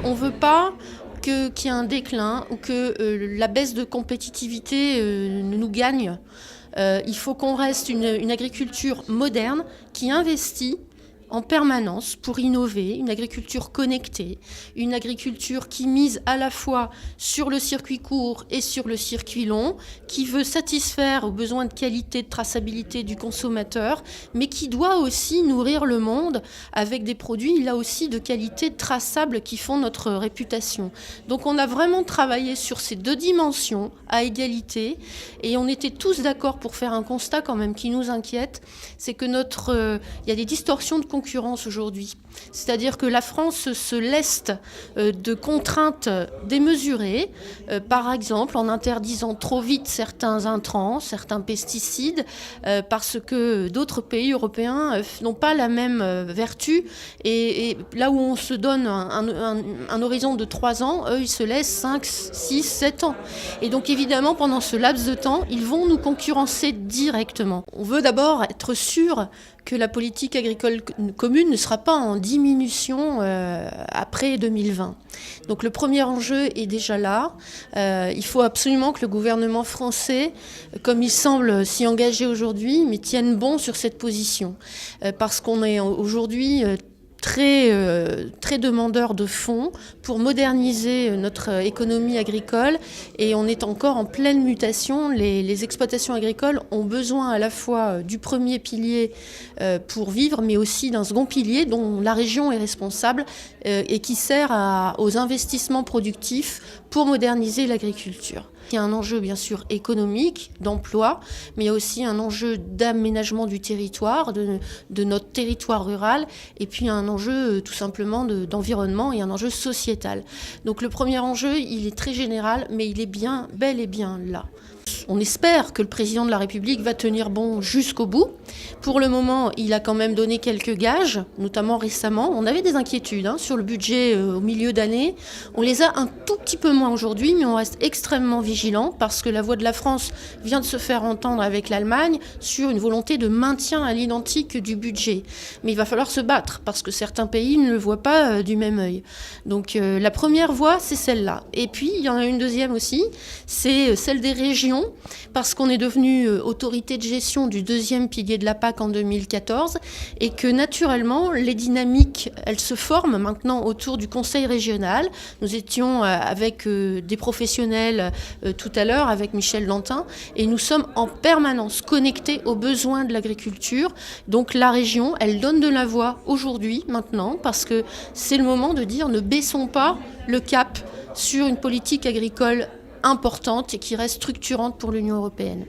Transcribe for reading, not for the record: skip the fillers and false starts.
On ne veut pas qu'il y ait un déclin ou que la baisse de compétitivité nous gagne. Il faut qu'on reste une agriculture moderne qui investit en permanence pour innover, une agriculture connectée, une agriculture qui mise à la fois sur le circuit court et sur le circuit long, qui veut satisfaire aux besoins de qualité, de traçabilité du consommateur, mais qui doit aussi nourrir le monde avec des produits, là aussi, de qualité traçable qui font notre réputation. Donc on a vraiment travaillé sur ces deux dimensions à égalité et on était tous d'accord pour faire un constat quand même qui nous inquiète, c'est que il y a des distorsions de concurrence aujourd'hui. C'est-à-dire que la France se leste de contraintes démesurées, par exemple en interdisant trop vite certains intrants, certains pesticides, parce que d'autres pays européens n'ont pas la même vertu. Et là où on se donne un horizon de 3 ans, eux, ils se laissent 5, 6, 7 ans. Et donc évidemment, pendant ce laps de temps, ils vont nous concurrencer directement. On veut d'abord être sûr que la politique agricole commune ne sera pas en diminution après 2020. Donc le premier enjeu est déjà là. Il faut absolument que le gouvernement français, comme il semble s'y engager aujourd'hui, mais tienne bon sur cette position. Parce qu'on est aujourd'hui très demandeur de fonds pour moderniser notre économie agricole et on est encore en pleine mutation. Les exploitations agricoles ont besoin à la fois du premier pilier pour vivre, mais aussi d'un second pilier dont la région est responsable et qui sert aux investissements productifs pour moderniser l'agriculture. Il y a un enjeu bien sûr économique, d'emploi, mais il y a aussi un enjeu d'aménagement du territoire, de notre territoire rural, et puis un enjeu tout simplement d'environnement et un enjeu sociétal. Donc le premier enjeu, il est très général, mais il est bel et bien là. On espère que le président de la République va tenir bon jusqu'au bout. Pour le moment, il a quand même donné quelques gages, notamment récemment. On avait des inquiétudes sur le budget au milieu d'année. On les a un tout petit peu moins aujourd'hui, mais on reste extrêmement vigilant parce que la voix de la France vient de se faire entendre avec l'Allemagne sur une volonté de maintien à l'identique du budget. Mais il va falloir se battre parce que certains pays ne le voient pas du même œil. Donc la première voie, c'est celle-là. Et puis, il y en a une deuxième aussi, c'est celle des régions. Parce qu'on est devenu autorité de gestion du deuxième pilier de la PAC en 2014 et que naturellement les dynamiques elles se forment maintenant autour du conseil régional. Nous étions avec des professionnels tout à l'heure avec Michel Dantin et nous sommes en permanence connectés aux besoins de l'agriculture. Donc la région elle donne de la voix aujourd'hui maintenant parce que c'est le moment de dire ne baissons pas le cap sur une politique agricole importante et qui reste structurante pour l'Union européenne.